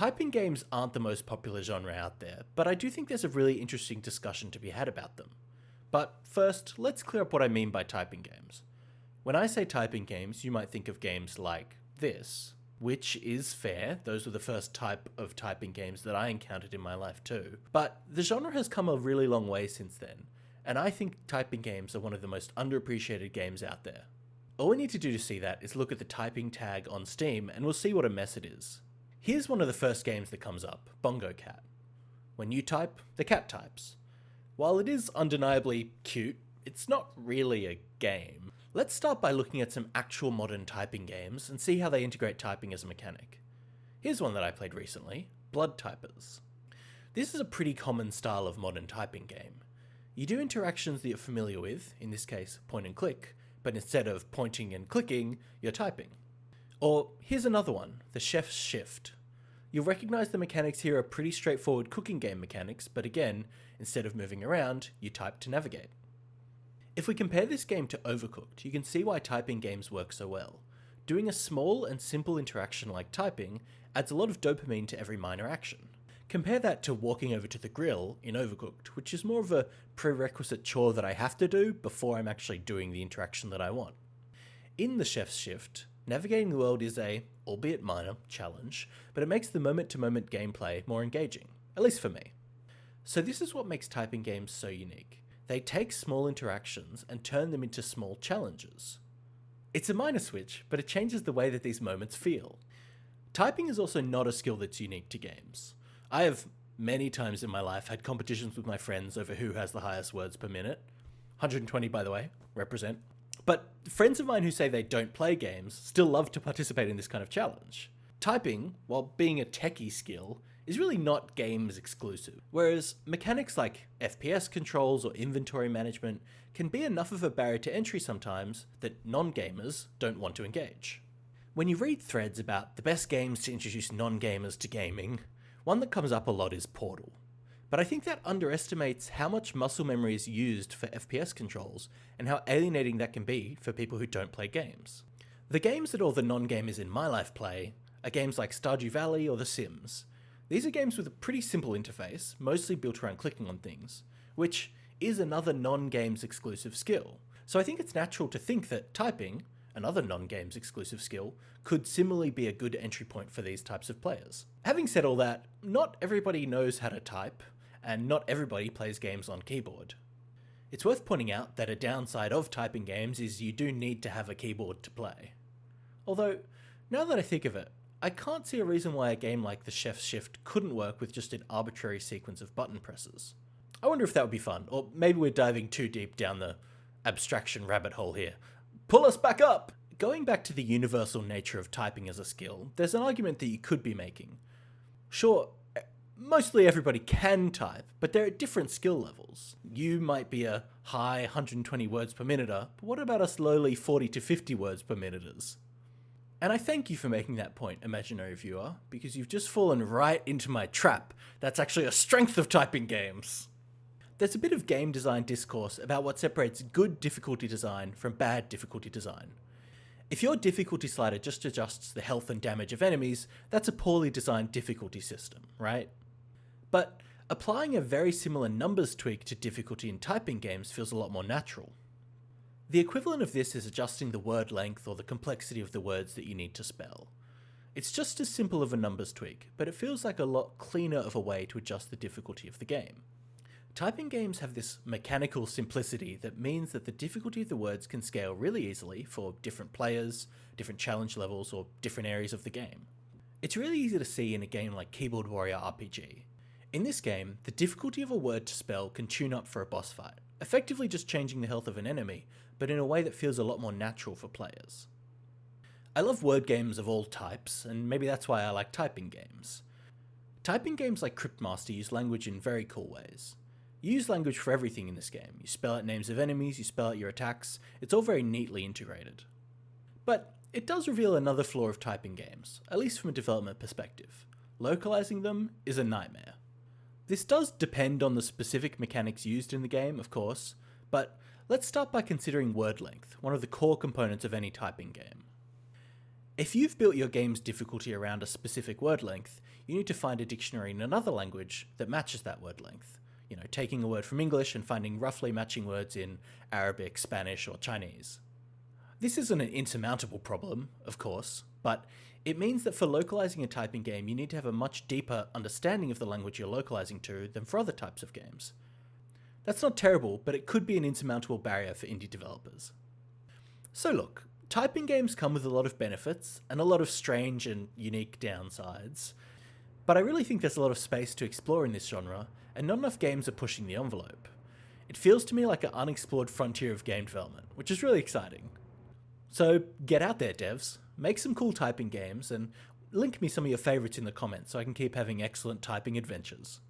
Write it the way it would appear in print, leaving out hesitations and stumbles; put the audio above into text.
Typing games aren't the most popular genre out there, but I do think there's a really interesting discussion to be had about them. But first, let's clear up what I mean by typing games. When I say typing games, you might think of games like this, which is fair. Those were the first type of typing games that I encountered in my life too. But the genre has come a really long way since then, and I think typing games are one of the most underappreciated games out there. All we need to do to see that is look at the typing tag on Steam and we'll see what a mess it is. Here's one of the first games that comes up, Bongo Cat. When you type, the cat types. While it is undeniably cute, it's not really a game. Let's start by looking at some actual modern typing games and see how they integrate typing as a mechanic. Here's one that I played recently, Blood Typers. This is a pretty common style of modern typing game. You do interactions that you're familiar with, in this case point and click, but instead of pointing and clicking, you're typing. Or here's another one, the Chef's Shift. You'll recognise the mechanics here are pretty straightforward cooking game mechanics, but again, instead of moving around, you type to navigate. If we compare this game to Overcooked, you can see why typing games work so well. Doing a small and simple interaction like typing adds a lot of dopamine to every minor action. Compare that to walking over to the grill in Overcooked, which is more of a prerequisite chore that I have to do before I'm actually doing the interaction that I want. In the Chef's Shift, navigating the world is a, albeit minor, challenge, but it makes the moment-to-moment gameplay more engaging, at least for me. So this is what makes typing games so unique. They take small interactions and turn them into small challenges. It's a minor switch, but it changes the way that these moments feel. Typing is also not a skill that's unique to games. I have many times in my life had competitions with my friends over who has the highest words per minute. 120 by the way, represent. But friends of mine who say they don't play games still love to participate in this kind of challenge. Typing, while being a techie skill, is really not games exclusive, whereas mechanics like FPS controls or inventory management can be enough of a barrier to entry sometimes that non-gamers don't want to engage. When you read threads about the best games to introduce non-gamers to gaming, one that comes up a lot is Portal. But I think that underestimates how much muscle memory is used for FPS controls and how alienating that can be for people who don't play games. The games that all the non-gamers in my life play are games like Stardew Valley or The Sims. These are games with a pretty simple interface, mostly built around clicking on things, which is another non-games exclusive skill. So I think it's natural to think that typing, another non-games exclusive skill, could similarly be a good entry point for these types of players. Having said all that, not everybody knows how to type, and not everybody plays games on keyboard. It's worth pointing out that a downside of typing games is you do need to have a keyboard to play. Although, now that I think of it, I can't see a reason why a game like the Chef's Shift couldn't work with just an arbitrary sequence of button presses. I wonder if that would be fun, or maybe we're diving too deep down the abstraction rabbit hole here. Pull us back up! Going back to the universal nature of typing as a skill, there's an argument that you could be making. Sure, mostly everybody can type, but they're at different skill levels. You might be a high 120 words per minute-er, but what about us lowly 40 to 50 words per minute-ers? And I thank you for making that point, imaginary viewer, because you've just fallen right into my trap. That's actually a strength of typing games. There's a bit of game design discourse about what separates good difficulty design from bad difficulty design. If your difficulty slider just adjusts the health and damage of enemies, that's a poorly designed difficulty system, right? But applying a very similar numbers tweak to difficulty in typing games feels a lot more natural. The equivalent of this is adjusting the word length or the complexity of the words that you need to spell. It's just as simple of a numbers tweak, but it feels like a lot cleaner of a way to adjust the difficulty of the game. Typing games have this mechanical simplicity that means that the difficulty of the words can scale really easily for different players, different challenge levels, or different areas of the game. It's really easy to see in a game like Keyboard Warrior RPG. In this game, the difficulty of a word to spell can tune up for a boss fight, effectively just changing the health of an enemy, but in a way that feels a lot more natural for players. I love word games of all types, and maybe that's why I like typing games. Typing games like Cryptmaster use language in very cool ways. You use language for everything in this game. You spell out names of enemies, you spell out your attacks, it's all very neatly integrated. But it does reveal another flaw of typing games, at least from a development perspective. Localizing them is a nightmare. This does depend on the specific mechanics used in the game, of course, but let's start by considering word length, one of the core components of any typing game. If you've built your game's difficulty around a specific word length, you need to find a dictionary in another language that matches that word length. You know, taking a word from English and finding roughly matching words in Arabic, Spanish, or Chinese. This isn't an insurmountable problem, of course, but it means that for localizing a typing game, you need to have a much deeper understanding of the language you're localizing to than for other types of games. That's not terrible, but it could be an insurmountable barrier for indie developers. So look, typing games come with a lot of benefits and a lot of strange and unique downsides, but I really think there's a lot of space to explore in this genre, and not enough games are pushing the envelope. It feels to me like an unexplored frontier of game development, which is really exciting. So get out there, devs, make some cool typing games, and link me some of your favorites in the comments so I can keep having excellent typing adventures.